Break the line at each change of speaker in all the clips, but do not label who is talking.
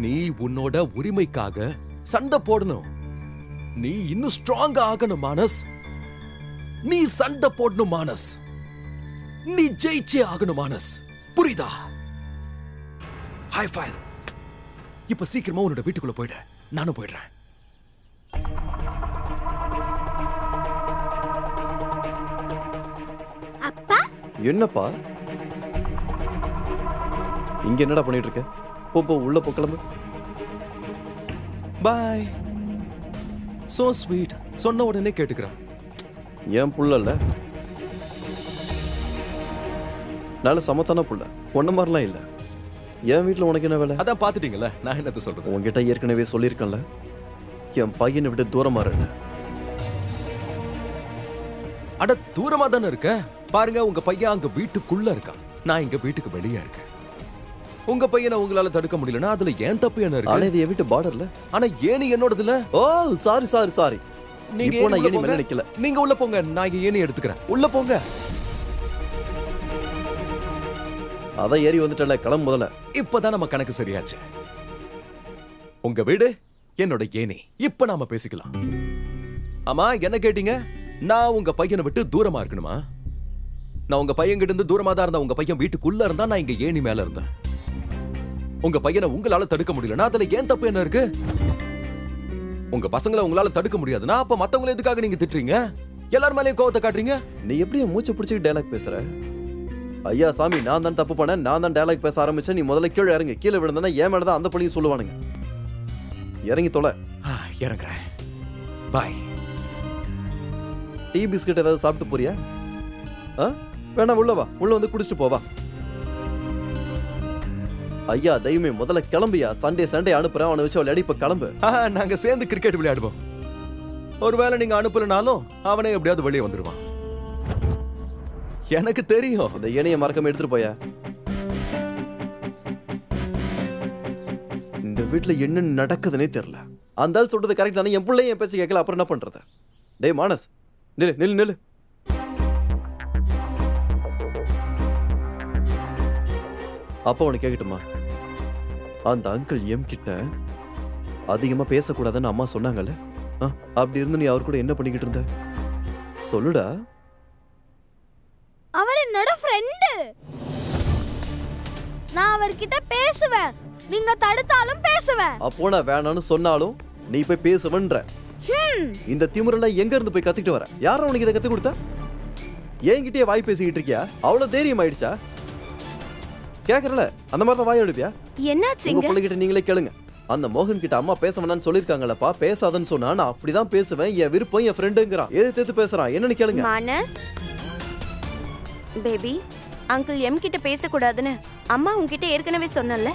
நீ உன்னோட உரிமைக்காக சண்டை போடணும். நீ இன்னும் ஸ்ட்ராங்கா ஆகணும் மானஸ். நீ சண்டை போடணும் மானஸ். நீ ஜெயிச்சே ஆகணும் மானஸ். புரியுதா? High five. இப்ப சீக்கிரமா உன்னோட வீட்டுக்குள்ள போயிடு. நானும் போயிடுறேன்.
அப்பா
என்னப்பா இங்க என்னடா பண்ணிட்டு இருக்க? போ உள்ள போ, கிளம்பு.
பாய். So sweet. சொன்ன உடனே கேட்டுக்கிறான்.
ஏன் புள்ளல்ல, நல்ல சமத்தான புள்ள, ஒன்ன மாதிரிலாம் இல்ல. என் வீட்டுல உனக்கு என்ன வேலை?
அதான் பாத்துட்டீங்கல்ல, நான் என்னத்த சொல்றது.
உன்கிட்ட ஏற்கனவே சொல்லியிருக்கேன்ல, என் பையனை விட்டு தூரமா இருங்க.
அட தூரமா தானே இருக்க. பாருங்க, உங்க பையன் அங்க வீட்டுக்குள்ள இருக்கான், நான் இங்க வீட்டுக்கு வெளியே இருக்கேன். உங்க பையனை உங்களால தடுக்க முடியலன்னா அதுல ஏன் தப்பு என்ன இருக்கு?
ஆனா இது என் வீட்டு பார்டர்ல.
ஆனா ஏணி என்னோடதுல.
ஓ சாரி.
நீங்க
இப்போ நான்
ஏணி
ஏணி
உள்ள
மேல
போங்க.
நிக்கல.
நீங்க உள்ள போங்க, நான் இங்க ஏணி எடுத்துக்கிறேன். உள்ள போங்க.
அதான் ஏறி வந்துட்டல, கிளம்பு முதல்ல.
இப்பதான் நம்ம கணக்கு சரியாச்சு. உங்க வீடு என்னோட ஏணி. இப்ப நாம பேசிக்கலாம். ஆமா, என்ன கேட்டீங்க? நான் உங்க பையனை விட்டு தூரமா இருக்கணுமா? நான் உங்க பையன் கிட்ட இருந்து தூரமா தான் இருந்தேன். உங்க பையன் வீட்டுக்குள்ள இருந்தா, நான் இங்க ஏணி மேல இருந்தேன். உங்க பையனை உங்களால தடுக்க முடியலன்னா அதுல ஏன் தப்பு என்ன இருக்கு? உங்க பசங்களை உங்களால தடுக்க முடியாதுன்னா அப்ப மத்தவங்களை எதுக்காக நீங்க திட்டுறீங்க? எல்லாரும் மேலயும் கோவத்தை காட்டுறீங்க.
நீ எப்படி மூச்சு பிடிச்சிட்டு டயலாக் பேசுற? ஐயா சாமி, நான் தான் தப்பு பண்ணேன், நான் தான் டயலாக் பேச ஆரம்பிச்சேன். நீ முதல்ல கீழே இறங்கு. கீழே விழுந்தனா ஏன் மேலதான் அந்த பழியும் சொல்லுவானுங்க. இறங்கி தொலை.
இறங்குறேன். பாய்.
டீ பிஸ்கட் ஏதாவது சாப்பிட்டு போறியா? வேணா, உள்ள வா. உள்ள வந்து குடிச்சிட்டு போவா. ஐயா தெய்வமே, முதல்ல கிளம்பியா. சண்டே அனுப்புறேன், அவனை வச்சு விளையாடி. இப்ப கிளம்பு.
நாங்க சேர்ந்து கிரிக்கெட் விளையாடுவோம். ஒருவேளை நீங்க அனுப்பலனாலும் அவனே எப்படியாவது வெளியே வந்துருவான். எனக்கு தெரியும்.
இந்த ஏனைய மறக்காம எடுத்துட்டு போயா. இந்த வீட்டுல என்ன நடக்குதுன்னே தெரியல. அந்த ஆள் சொல்றது கரெக்ட் தானே? என் பிள்ளைய என் பேச்சு கேட்கல, அப்புறம் என்ன பண்றது? டேய் மானஸ், நில்லு. அப்பா உனக்கு கேட்கட்டுமா? அந்த அங்கிள் எம் கிட்ட அதிகமா பேசக்கூடாதுன்னு அம்மா சொன்னாங்கல்ல, அப்படி இருந்து நீ அவர் கூட என்ன பண்ணிக்கிட்டு இருந்த? சொல்லுடா.
அவர் என்னோட ஃப்ரெண்ட். நான் அவர்கிட்ட பேசுவேன், நீங்க தடுத்தாலும் பேசுவேன்.
அப்போ நான் வேணான்னு சொன்னாலும் நீ போய் பேசுவன்ற. இந்த திமிரெல்லாம் எங்க இருந்து போய் கத்துக்கிட்டு வர? யாரும் உனக்கு இதை கத்து கொடுத்தா? என்கிட்டயே வாய் பேசிக்கிட்டு இருக்கியா? அவ்வளவு தைரியம் ஆயிடுச்சா? கேக்குறல, அந்த மாதிரி தான் வாய் எடுப்பியா?
என்னாச்சு?
உங்க பிள்ளைகிட்ட நீங்களே கேளுங்க. அந்த மோகன் கிட்ட அம்மா பேச வேணாம்னு சொல்லிருக்காங்களப்பா. பேசாதன்னு சொன்னா நான் அப்படிதான் பேசுவேன். என் விருப்பம், என் ஃப்ரெண்டுங்கிறான். எது பேசுறான் என்னன்னு கேளுங்க.
மானஸ் பேபி, அங்கிள் எம் கிட்ட பேசக்கூடாதுன்னு அம்மா உன்கிட்ட ஏற்கனவே சொன்னல.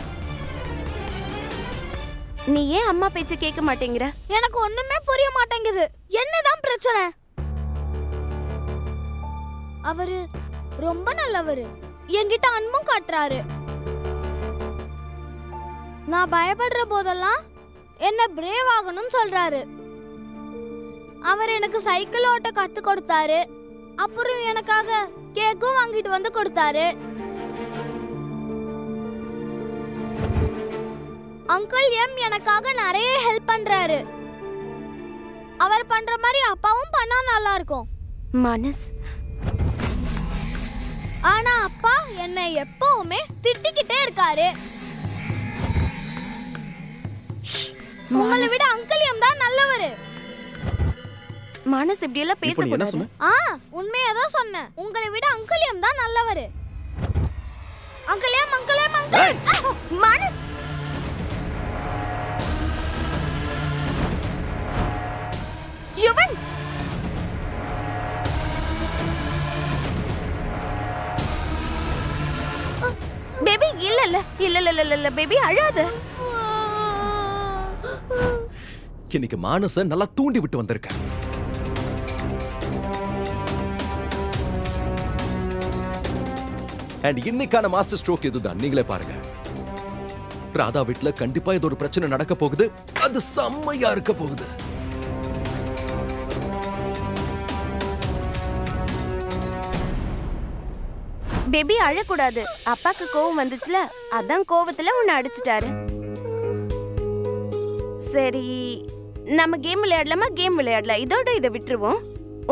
நீ ஏன் அம்மா பேச்ச கேட்க மாட்டேங்கிற?
எனக்கு ஒண்ணுமே புரிய மாட்டேங்குது. என்னதான் பிரச்சனை? அவரு ரொம்ப நல்லவரு, என்கிட்ட அன்பும் காட்டுறாரு. நான் பயப்படுற போதெல்லாம் என்ன பிரேவ் ஆகணும்னு சொல்றாரு. அவர் எனக்கு சைக்கிள் ஓட்ட கத்து கொடுத்தாரு. அப்புறம் எனக்காக கேக்கும் வாங்கிட்டு வந்து கொடுத்தாரு. அங்கிள் எம் எனக்காக நிறைய ஹெல்ப் பண்றாரு. அவர் பண்ற மாதிரி அப்பாவும் பண்ணா நல்லா இருக்கும்.
மானஸ்,
ஆனா அப்பா என்னை எப்பவுமே திட்டிக்கிட்டே இருக்காரு. உங்களை விட அங்கிள் எம் தான் நல்லவரு.
மானஸ் இப்படி எல்லாம் பேசக்கூடாது.
உண்மையாதான் சொன்னேன். உங்களை விட அங்கிள் எம் தான் நல்லவரு. அங்கிள் எம்
மானஸ், யுவன், பேபி, இல்ல பேபி, அழாத.
இன்னைக்கு மானச நல்லா தூண்டி விட்டு வந்திருக்கேன். அண்ட் இன்னைக்கான மாஸ்டர் ஸ்ட்ரோக் இதுதான். நீங்களே பாருங்க. ராதா வீட்டுல கண்டிப்பா இது ஒரு பிரச்சனை நடக்க போகுது. அது செம்மையா இருக்க போகுது.
பேபி அழக்கூடாது. அப்பாக்கு கோவம் வந்துச்சுல, அதான் கோவத்துல உன்னை அடிச்சிட்டாரு. சரி, நம்ம கேம் விளையாடலாமா? கேம் விளையாடலாம். இதோட இதை விட்டுருவோம்.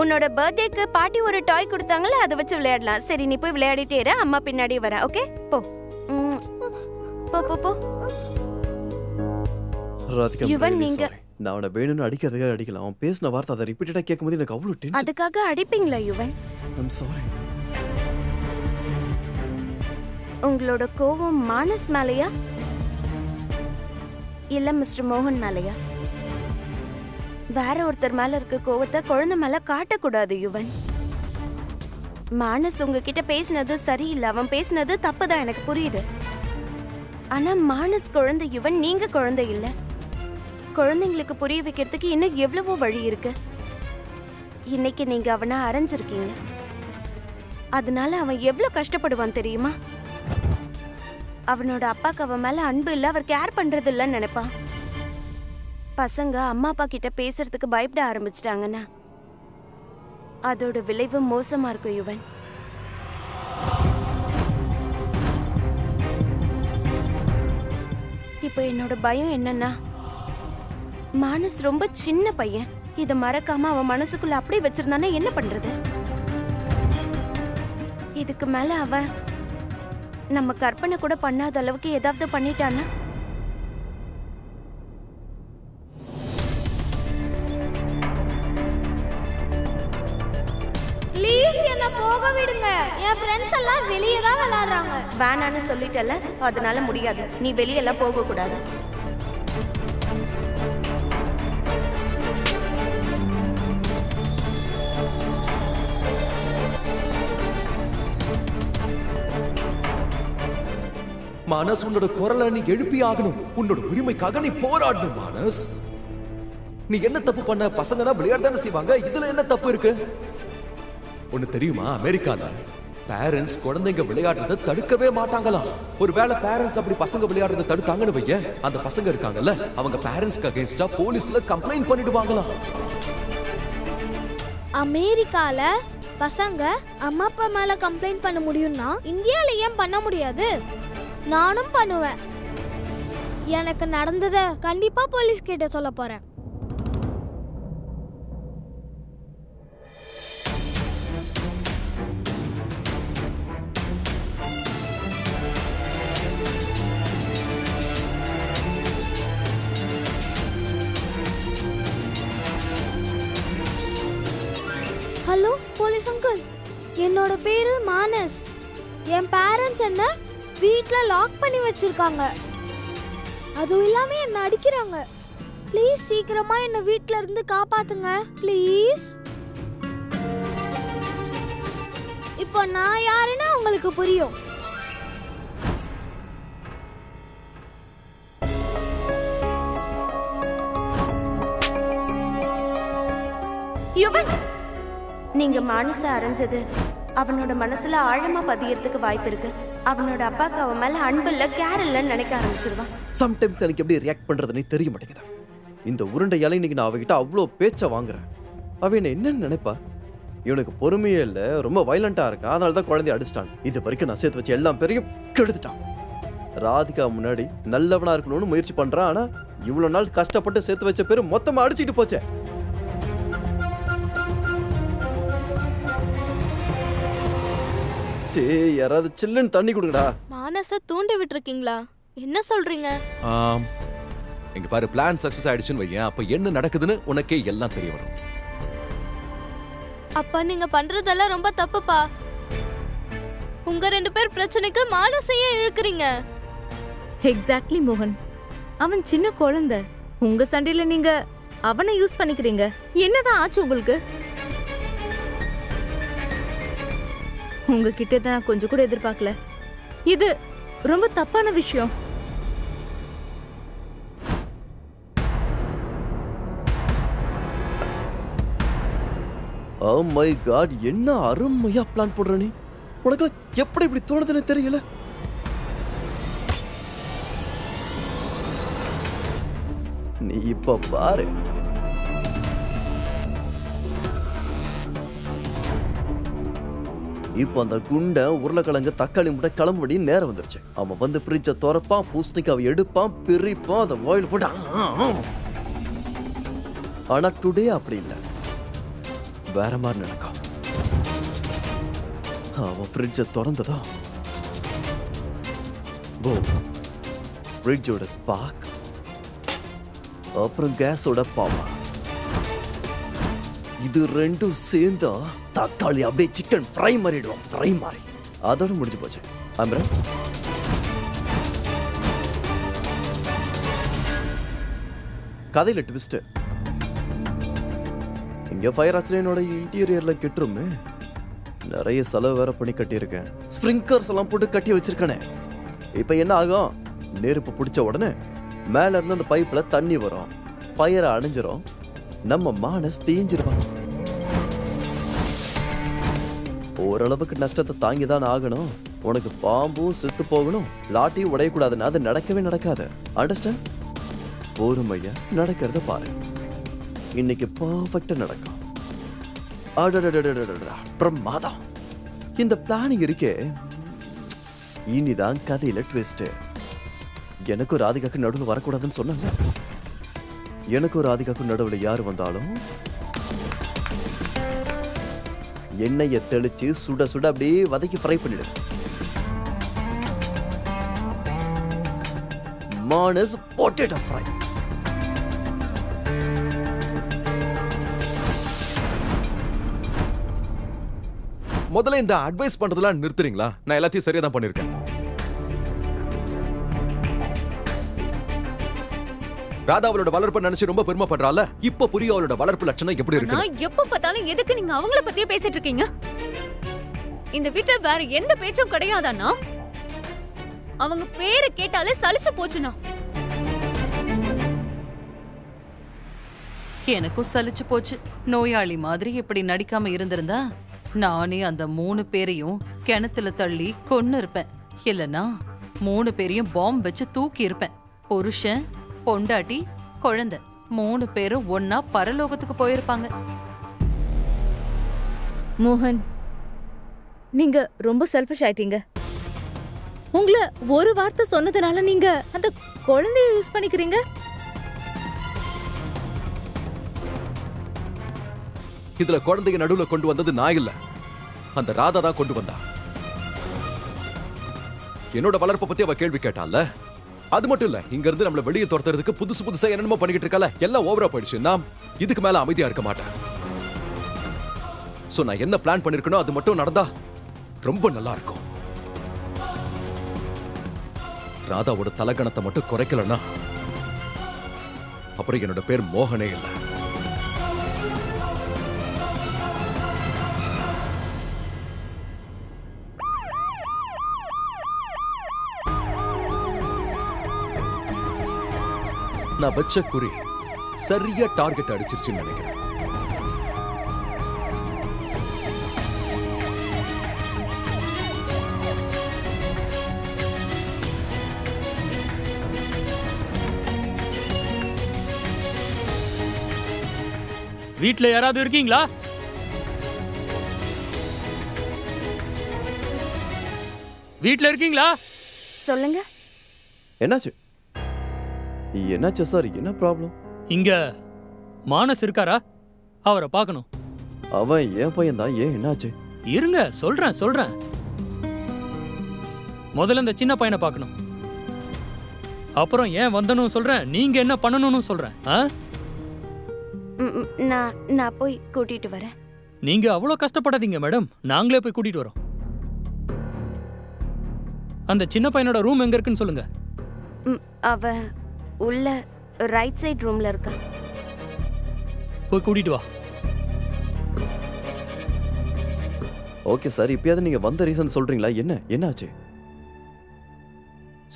உன்னோட பர்த்டேக்கு பாட்டி ஒரு டாய் கொடுத்தாங்கல்ல, அதை வச்சு விளையாடலாம். சரி, நீ போய் விளையாடிட்டே இரு, அம்மா பின்னாடியே வரேன். ஓகே, போ. போ போ போ.
ராதிகா,
யுவன்,
really
நீங்க-
sorry. நான் அவனை வேணும்னு அடிக்கிறதுக்காக அடிக்கலாம். அவன் பேசின வார்த்தை அதை ரிப்பீட்டடா கேட்கும்போது எனக்கு அவ்வளவு டென்ஷன்.
அதுக்காக அடிப்பீங்களா யுவன்?
I'm sorry.
உங்களோட கோவம் மானஸ் மேலையா இல்ல மிஸ்டர் மோகன் மேலையா? வேற ஒருத்தர் மேல இருக்க கோவத்தை குழந்தை மேல காட்டக்கூடாது யுவன். மானஸ் உங்ககிட்ட பேசினது சரியில்லை, அவன் பேசினது தப்புதான், எனக்கு புரியுது. ஆனா மானஸ் குழந்தை யுவன், நீங்க குழந்தை இல்ல. குழந்தைங்களுக்கு புரிய வைக்கிறதுக்கு இன்னும் எவ்வளவோ வழி இருக்கு. இன்னைக்கு நீங்க அவனை அரைஞ்சிருக்கீங்க, அதனால அவன் எவ்வளவு கஷ்டப்படுவான் தெரியுமா? அவனோட அப்பாக்கு அவன் மேல அன்பு இல்ல, அவர் கேர் பண்றது இல்லன்னு நினைப்பான். பசங்க அம்மா அப்பா கிட்ட பேசுறதுக்கு பயப்பட ஆரம்பிச்சிட்டாங்கன்னா அதோட விளைவு மோசமா இருக்கும் யுவன். இப்போ என்னோட பயம் என்னன்னா, மானஸ் ரொம்ப சின்ன பையன். இத மறக்காம அவன் மனசுக்குள்ள அப்படியே வச்சிருந்தானே என்ன பண்றது? இதுக்கு மேல அவன் நம்ம கற்பனை கூட பண்ணாத அளவுக்கு ஏதாவது பண்ணிட்டானா?
ப்ளீஸ் என்ன போக விடுங்க. என் ஃப்ரெண்ட்ஸ் எல்லாம் வெளியே தான் விளையாடுறாங்க.
வேணான்னு சொல்லிட்டல, அதனால முடியாது. நீ வெளியெல்லாம் போக கூடாது.
மானஸ், உன்னோட குரலை நீ எழுப்பி ஆகணும். உன்னோட உரிமைக்காக நீ போராடணும் மானஸ். நீ என்ன தப்பு பண்ண? பசங்க விளையாட செய்வாங்க, இதுல என்ன தப்பு இருக்கு? ஒண்ணு தெரியுமா, அமெரிக்கால பேரண்ட்ஸ் குழந்தைங்க விளையாடுறத தடுக்கவே மாட்டாங்களாம். ஒருவேளை பேரண்ட்ஸ் அப்படி பசங்க விளையாடுறத தடுத்தாங்கன்னு வைய, அந்த பசங்க இருக்காங்கல்ல, அவங்க பேரண்ட்ஸ்க்கு அகைன்ஸ்டா போலீஸ்ல கம்ப்ளைண்ட் பண்ணிடுவாங்களாம்.
அமெரிக்கால பசங்க அம்மா அப்பா மேல கம்ப்ளைண்ட் பண்ண முடியும்னா இந்தியால ஏன் பண்ண முடியாது? நானும் பண்ணுவேன். எனக்கு நடந்தத கண்டிப்பா போலீஸ் கிட்ட சொல்ல போறேன். ஹலோ போலீஸ் அங்கிள், என்னோட பேரு மானஸ். என் பேரண்ட்ஸ் என்ன வீட்ல லாக் பண்ணி வச்சிருக்காங்க. அதுவும் இல்லாம என்ன அடிக்கிறாங்க. ப்ளீஸ் சீக்கிரமா என்ன வீட்ல இருந்து காப்பாத்துங்க ப்ளீஸ். இப்போ நான் யாருன்னா உங்களுக்கு புரியும்.
யுவன், நீங்க மானச அரைஞ்சது அவனோட மனசுல ஆழமா பதியறதுக்கு வாய்ப்பு இருக்கு. அவனோட அப்பாக்கு அவன் மேல அன்பு இல்ல, கேர் இல்லன்னு நினைக்க ஆரம்பிச்சிருவான்.
சம்டைம்ஸ் எனக்கு எப்படி ரியாக்ட் பண்றதுன்னு தெரிய மாட்டேங்குது. இந்த உருண்டையால இன்னைக்கு நான் அவகிட்ட அவ்வளோ பேச்ச வாங்குறேன். அவ என்ன என்னன்னு நினைப்பா? இவனுக்கு பொறுமையே இல்ல, ரொம்ப வயலண்டா இருக்கா, அதனால தான் குழந்தைய அடிச்சிட்டான். இது வரைக்கும் நான் சேர்த்து வச்சு எல்லாம் பெரிய கெடுத்துட்டான். ராதிகா முன்னாடி நல்லவனா இருக்கணும்னு முயற்சி பண்றான். ஆனா இவ்வளவு நாள் கஷ்டப்பட்டு சேர்த்து வச்ச பேரு மொத்தமா அடிச்சுட்டு போச்சே. யாராவது சில்லுன்னு தண்ணி கொடுங்கடா.
மானச தூண்டி விட்டுருக்கீங்களா? என்ன சொல்றீங்க?
இங்க பாரு, பிளான் சக்சஸ் ஆயிடுச்சுன்னு வையேன், அப்ப என்ன நடக்குதுன்னு உனக்கே எல்லாம் தெரிய வரும்.
அப்பா, நீங்க பண்றதெல்லாம் ரொம்ப தப்புப்பா. உங்க 2 பேர் பிரச்சனைக்கு மானசையே இழுக்கிறீங்க.
எக்ஸாக்ட்லி மோகன், அவன் சின்ன குழந்தை. உங்க சண்டையில நீங்க அவனை யூஸ் பண்ணிக்கிறீங்க. என்னதான் ஆச்சு உங்களுக்கு? உங்ககிட்ட தான் கொஞ்சம் கூட எதிர்பார்க்கல. இது ரொம்ப தப்பான விஷயம்.
ஓ மை காட், என்ன அருமையா பிளான் போடுற நீ. உனக்கு எப்படி இப்படி தோணுதுன்னு தெரியல. நீ இப்ப பாரு. இப்போ அந்த குண்டை உருளைக்கிழங்கு தக்காளி முட்டை கிளம்புபடி நேரம் வந்துருச்சு. அவன் வந்து ஃப்ரிட்ஜை திறப்பான், பூசணிக்காவை எடுப்பான், பிரிப்பான், அதை வாயில் போட்டு ஆனா டுடே அப்படி இல்லை, வேற மாதிரி நடக்கும். அவன் ஃப்ரிட்ஜை திறந்ததும் ஃப்ரிட்ஜோட ஸ்பார்க், அப்புறம் கேஸோட பவர், இது ரெண்டும் சேர்ந்தா தக்காளி அப்படியே சிக்கன் ஃப்ரை மாறிடுவோம். ஃப்ரை மாறி அதோட முடிஞ்சு போச்சு. அம்ரா, கதையில ட்விஸ்ட். இங்க ஃபயர் ஆச்சுன்னா என்னோட இன்டீரியர்ல கெட்டுருமே. நிறைய செலவு வேற பண்ணி கட்டியிருக்கேன். ஸ்ப்ரிங்கர்ஸ் எல்லாம் போட்டு கட்டி வச்சிருக்கேனே. இப்ப என்ன ஆகும்? நெருப்பு பிடிச்ச உடனே மேல இருந்து அந்த பைப்ல தண்ணி வரும், ஃபயர் அணைஞ்சிரும், நம்ம மானஸ் தீஞ்சிருவான். ஓரளவுக்கு நஷ்டத்தை தாங்கி தான் ஆகணும். உனக்கு பாம்பும் செத்து போகணும், லாட்டியும் உடையக்கூடாதுன்னு அது நடக்கவே நடக்காது. அண்டர்ஸ்டாண்ட்? பொறுமையா நடக்கிறத பாரு. இன்னைக்கு பர்ஃபெக்டா நடக்கும். பிரமாதம். இந்த பிளானிங் இருக்கே, இனிதான் கதையில ட்விஸ்ட். எனக்கும் ராதிகாக்கு நடுவில் வரக்கூடாதுன்னு சொன்னாங்க. எனக்கும் ராதிகாக்கும் நடுவில் யார் வந்தாலும் எண்ணெயை தெளிச்சு சுட சுட அப்படியே வதக்கி ஃப்ரை பண்ணிடு. மானஸ் பொட்டேட்டோ ஃப்ரை.
முதல்ல இந்த அட்வைஸ் பண்றதெல்லாம் நிறுத்துறீங்களா? நான் எல்லாத்தையும் சரியா தான் பண்ணிருக்கேன். ராதா அவளோட வளர்ப்பை நினைச்சு ரொம்ப பெருமைப்படுறால. இப்ப புரிய அவளோட வளர்ப்பு லட்சணம் எப்படி இருக்கு?
நான் எப்ப பார்த்தாலும் எதுக்கு நீங்க அவங்கள பத்தியே பேசிட்டு இருக்கீங்க? இந்த வீட்டுல வேற எந்த பேச்சும் கிடையாதானா? அவங்க பேரை கேட்டாலே சலிச்சு போச்சுனா.
எனக்கும் சலிச்சு போச்சு. நோயாளி மாதிரி இப்படி நடிக்காம இருந்திருந்தா நானே அந்த 3 பேரையும் கிணத்துல தள்ளி கொன்னு இருப்பேன். இல்லனா 3 பேரையும் பாம்பு வச்சு தூக்கி இருப்பேன். புருஷன், பொண்டாட்டி, குழந்தை 3 பேரும் ஒன்னா பரலோகத்துக்கு போயிருப்பாங்க.
மோகன், நீங்க ரொம்ப செல்ஃபிஷ் ஆயிட்டீங்க. உங்களை ஒரு வார்த்தை சொன்னதுனால நீங்க அந்த குழந்தைய யூஸ் பண்ணிக்கிறீங்க.
இதுல குழந்தைய நடுவுல கொண்டு வந்தது நான் இல்ல, அந்த ராதா தான் கொண்டு வந்தா. என்னோட வளர்ப்பை பத்தி அவ கேள்வி கேட்டால. அது மட்டும் இல்ல, இங்க இருந்து நம்மள வெளியே துரத்துறதுக்கு புதுசா என்னென்னமோ பண்ணிக்கிட்டு இருக்கல. எல்லாம் ஓவரா போயிடுச்சு. நான் இதுக்கு மேல அமைதியா இருக்க மாட்டேன். சோ நான் என்ன பிளான் பண்ணிருக்கனோ அது மட்டும் நடந்தா ரொம்ப நல்லா இருக்கும். ராதாவோட தலகணத்தை மட்டும் குறைக்கலன்னா அப்புறம் என்னோட பேர் மோகனே இல்ல. நான் வச்ச குறி சரியா டார்கெட் அடிச்சிருச்சுன்னு நினைக்கிறேன்.
வீட்ல யாராவது இருக்கீங்களா? வீட்ல இருக்கீங்களா?
சொல்லுங்க.
என்னாச்சு? என்னாச்சு சார்? என்ன ப்ராப்ளம்?
இங்க மானஸ் இருக்காரா? அவரை பார்க்கணும்.
அவன் என் பையன் தான். ஏன், என்னாச்சு?
இருங்க, சொல்றேன். முதல்ல இந்த சின்ன பையனை பார்க்கணும். அப்புறம் ஏன் வந்தனும் சொல்றேன், நீங்க என்ன பண்ணணும்னு சொல்றேன்.
நான் போய் கூட்டிட்டு வரேன்.
நீங்க அவ்வளவு கஷ்டப்படாதீங்க மேடம், நாங்களே போய் கூட்டிட்டு வரோம். அந்த சின்ன பையனோட ரூம் எங்க இருக்குன்னு சொல்லுங்க.
அவ உள்ள ரைட் சைடு ரூம்ல இருக்கா.
போய் கூட்டிட்டு வா.
ஓகே சார், இப்பயாவது நீங்க வந்த ரீசன் சொல்றீங்களா? என்னாச்சு?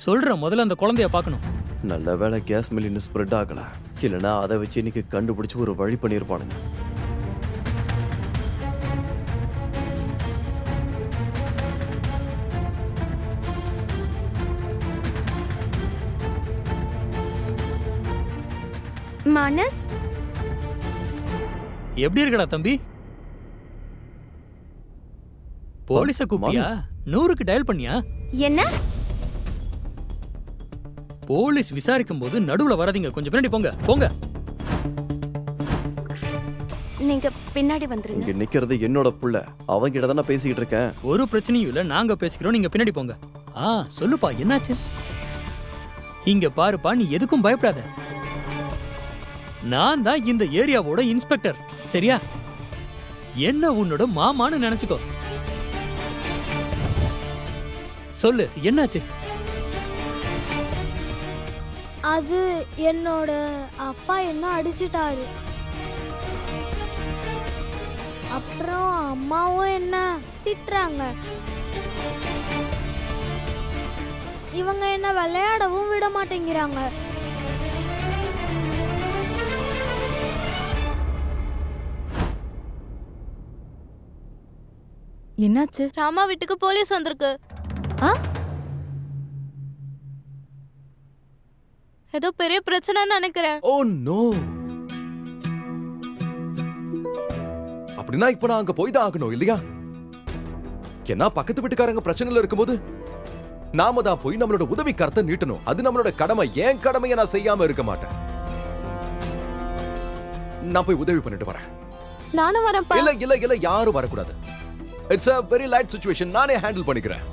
சொல்றேன், முதல்ல அந்த குழந்தைய பார்க்கணும்.
நல்ல வேளை கேஸ் மில் இன்னும் ஸ்ப்ரெட் ஆகல. இல்லைன்னா அதை வச்சு இன்னைக்கு கண்டுபிடிச்சு ஒரு வழி பண்ணியிருப்பானுங்க.
மானஸ்,
எப்படி இருக்கடா தம்பி? போலீஸ கூப்பிட்டியா? 100க்கு டயல் பண்ணியா?
என்ன?
போலீஸ் விசாரிக்கும் போது நடுவுல வராதீங்க, கொஞ்சம் பின்னாடி போங்க.
நீங்க பின்னாடி வந்துருங்க.
இங்க நிக்கிறது என்னோட புள்ள, அவங்கிட்ட தானே பேசிக்கிட்டு இருக்கேன்.
ஒரு பிரச்சனையும் இல்ல, நாங்க பேசிக்கிறோம், நீங்க பின்னாடி போங்க. சொல்லுப்பா, என்னாச்சு? இங்க பாருப்பா, நீ எதுக்கும் பயப்படாத. நான் தான் இந்த ஏரியாவோட இன்ஸ்பெக்டர், சரியா? என்ன உன்னோட மாமான்னு நினைச்சுக்கோ. சொல்லு, என்னாச்சு?
அது என்னோட அப்பா என்ன அடிச்சிட்டாரு. அப்புறம் அம்மாவும் என்ன திட்டுறாங்க. இவங்க என்ன விளையாடவும் விட மாட்டேங்கிறாங்க.
என்னாச்சு? ராமா வீட்டுக்கு போலீஸ் வந்திருக்கு. ஏதோ பெரிய பிரச்சனைன்னு நினைக்கிறேன்.
Oh no. அப்படின்னா இப்ப நான் அங்க போய் தான் ஆகணும் இல்லையா? ஏன்னா பக்கத்து வீட்டுக்காரங்க பிரச்சனையில இருக்கும்போது நாம தான் போய் நம்மளோட உதவி கரத்தை நீட்டணும். அது நம்மளோட கடமை. ஏன் கடமையை நான் செய்யாம இருக்க மாட்டேன். நான் போய் உதவி பண்ணிட்டு வரேன்.
நானும் வரேன்ப்பா.
இல்ல இல்ல இல்ல, யாரும் வரக்கூடாது. It's a very light situation. நானே ஹேண்டில் பண்ணிக்கிறேன்.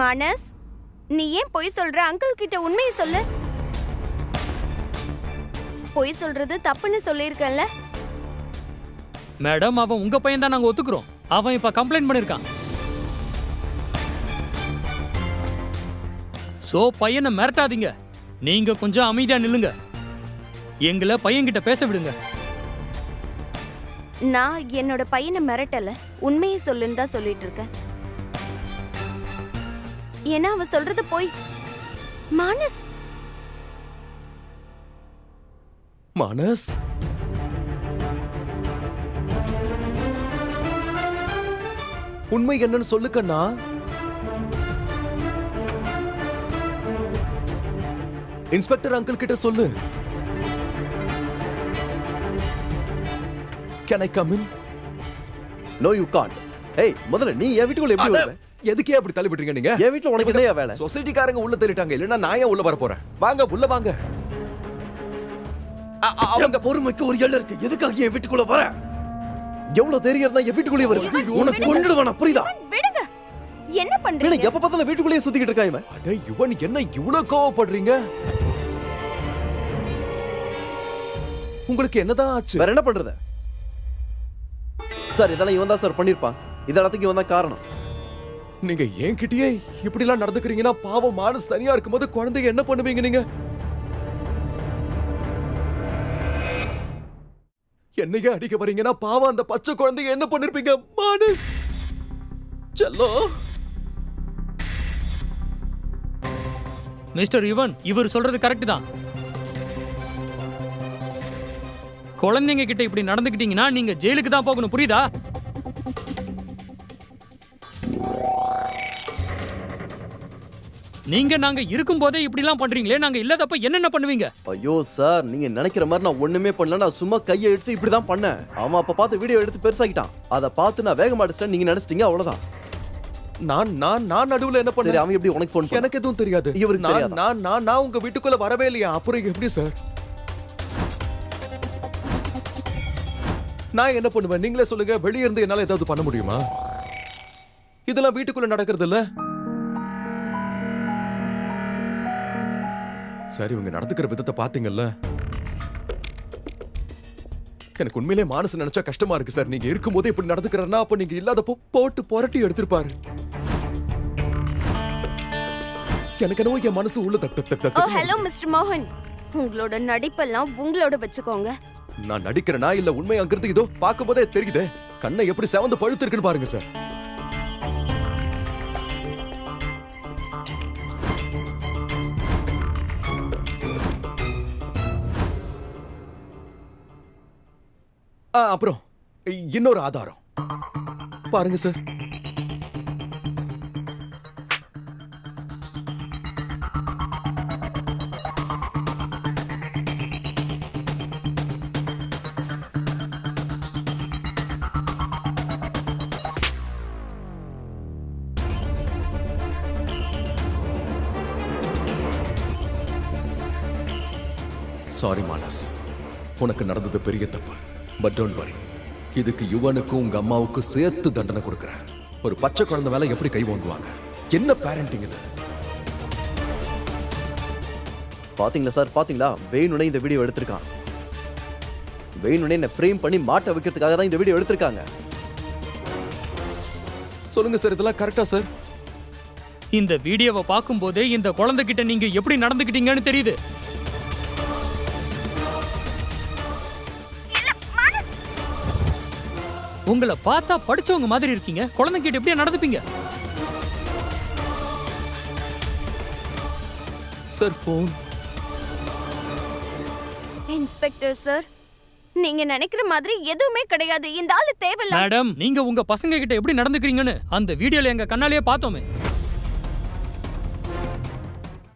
மானஸ், நீ ஏன் பொய் சொல்ற? அங்கிள் கிட்ட உண்மையை சொல்லு. பொய் சொல்றது தப்புன்னு சொல்லியிருக்கல.
மேடம், அவன் உங்க பையன் தான், நாங்க ஒத்துக்கிறோம். அவன் இப்ப கம்ப்ளைண்ட் பண்ணிருக்கான். சோ பையனை மிரட்டாதீங்க. நீங்க கொஞ்சம் அமைதியா நில்லுங்க. எங்களை பையன்கிட்ட பேச விடுங்க.
நான் என்னோட பையனை மிரட்டல, உண்மையை சொல்லுன்னு தான் சொல்லிட்டு இருக்கேன். ஏன்னா அவ சொல்றது போய். மானஸ்,
மானஸ், உண்மை என்னன்னு சொல்லுக்கண்ணா. இன்ஸ்பெக்டர் அங்கிள் கிட்ட சொல்லு. Can I come in?
No you can't. ஏய், முதல்ல நீ என் வீட்டுக்குள்ள எப்படி வருவ?
எதுக்கே அப்படி தள்ளி விட்டுறீங்க நீங்க?
என் வீட்டுல உனக்கு என்னையா வேலை?
சொசைட்டிக்காரங்க உள்ள தள்ளிட்டாங்க, இல்லைன்னா நான் ஏன் உள்ள வர போறேன்? வாங்க உள்ள வாங்க.
அவங்க பொறுமைக்கு ஒரு எல்லை இருக்கு. எதுக்காக என் வீட்டுக்குள்ள வர? எவ்வளவு தைரியம் இருந்தா என் வீட்டுக்குள்ளே வருவேன்? உனக்கு கொன்னுடுவானா, புரியுதா?
விடுங்க. என்ன பண்றீங்க?
என்ன எப்ப பார்த்தாலும் வீட்டுக்குள்ளேயே சுத்திக்கிட்டு இருக்கான் இவன்.
அட யுவன், என்ன இவ்வளவு கோவப்படுறீங்க? உங்களுக்கு என்னதான் ஆச்சு?
வேற என்ன பண்றது? சார், இதெல்லாம் இவன் தான் சார் பண்ணிருப்பான். இதெல்லாத்துக்கு இவன் தான் காரணம்.
நீங்க என்கிட்டயே இப்படி எல்லாம் நடந்துக்கிறீங்கன்னா பாவம் மானஸ் தனியா இருக்கும்போது குழந்தைங்க என்ன பண்ணுவீங்க நீங்க? என்னையே அடிக்க வரீங்கன்னா பாவம் அந்த பச்சை குழந்தைங்க என்ன பண்ணிருப்பீங்க? மானஸ் செல்லோ.
மிஸ்டர் யுவன், இவர் சொல்றது கரெக்ட் தான். குழந்தைங்க கிட்ட இப்படி நடந்துக்கிட்டீங்கன்னா நீங்க ஜெயிலுக்கு தான் போகணும், புரியுதா? நீங்க நாங்க இருக்கும் போதே இப்படி எல்லாம் பண்றீங்களே, நாங்க இல்லாதப்ப என்னென்ன பண்ணுவீங்க?
ஐயோ சார், நீங்க நினைக்கிற மாதிரி நான் ஒண்ணுமே பண்ணல. நான் சும்மா கையை எடுத்து இப்படிதான் பண்ணேன். அவன் அப்ப பார்த்து வீடியோ எடுத்து பெருசாக்கிட்டான். அதை பார்த்து நான் வேகமா அடிச்சிட்டேன். நீங்க நினைச்சிட்டீங்க, அவ்வளவுதான்.
நான் நடுவுல என்ன
சரி,
பண்ணேன்?
அவன் எப்படி உனக்கு ஃபோன் பண்ண?
எனக்கு எதுவும் தெரியாது.
இவருக்கு
நான்
தெரியாதா?
நான் நான் நான் உங்க வீட்டுக்குள்ள வரவே இல்லையா? அப்புறம் எப்படி சார் நான் என்ன பண்ணுவேன்? நீங்களே சொல்லுங்க. வெளியே இருந்து என்னால ஏதாவது பண்ண முடியுமா? இதெல்லாம் வீட்டுக்குள்ள நடக்கிறது இல்ல. சரி, இவங்க நடந்துக்கிற விதத்தை பாத்தீங்கல்ல. எனக்கு உண்மையிலே மானச நினைச்சா கஷ்டமா இருக்கு சார். நீங்க இருக்கும்போதே இப்படி நடந்துக்கிறன்னா அப்ப நீங்க இல்லாதப்போ போட்டு புரட்டி எடுத்திருப்பாரு. எனக்கு என்னவோ என் மனசு உள்ள தக் தக் தக்
ஓ
தக்.
ஹலோ மிஸ்டர் மோகன், உங்களோட நடிப்பெல்லாம் உங்களோட வச்சுக்கோங்க.
நான் நடிக்கிறேனா இல்ல உண்மை அங்கிறது இதோ பாக்கும்போதே தெரியுதே. கண்ணை எப்படி செவந்து பழுத்து இருக்குன்னு பாருங்க சார். அப்புறம் இன்னொரு ஆதாரம் பாருங்க சார். சாரி மானஸ், உனக்கு நடந்தது பெரிய தப்பு. பட் டோன்ட் வரி, இதுக்கு யுவனுக்கும் உங்க அம்மாவுக்கும் சேர்த்து தண்டனை கொடுக்குறேன். ஒரு பச்சை குழந்தை மேல எப்படி கை வாங்குவாங்க? என்ன பேரண்டிங் இது?
பாத்தீங்களா சார், பாத்தீங்களா? வேணுனே இந்த வீடியோ எடுத்திருக்கான். வேணுனே என்ன ஃப்ரேம் பண்ணி மாட்ட வைக்கிறதுக்காக தான் இந்த வீடியோ எடுத்திருக்காங்க.
சொல்லுங்க சார், இதெல்லாம் கரெக்டா சார்?
இந்த வீடியோவை பார்க்கும்போதே இந்த குழந்தைகிட்ட நீங்க எப்படி நடந்துக்கிட்டீங்கன்னு தெரியுது. உங்களை பார்த்தா படிச்சவங்க மாதிரி இருக்கீங்க, குழந்தைகிட்ட எப்படியா நடந்துப்பீங்க?
Sir phone.
இன்ஸ்பெக்டர் சார், நீங்க நினைக்கிற மாதிரி எதுவுமே கிடையாது. இந்த ஆளு தேவையில்ல.
மேடம், நீங்க உங்க பசங்க கிட்ட எப்படி நடந்துக்கிறீங்கன்னு அந்த வீடியோல எங்க கண்ணாலேயே பார்த்தோமே.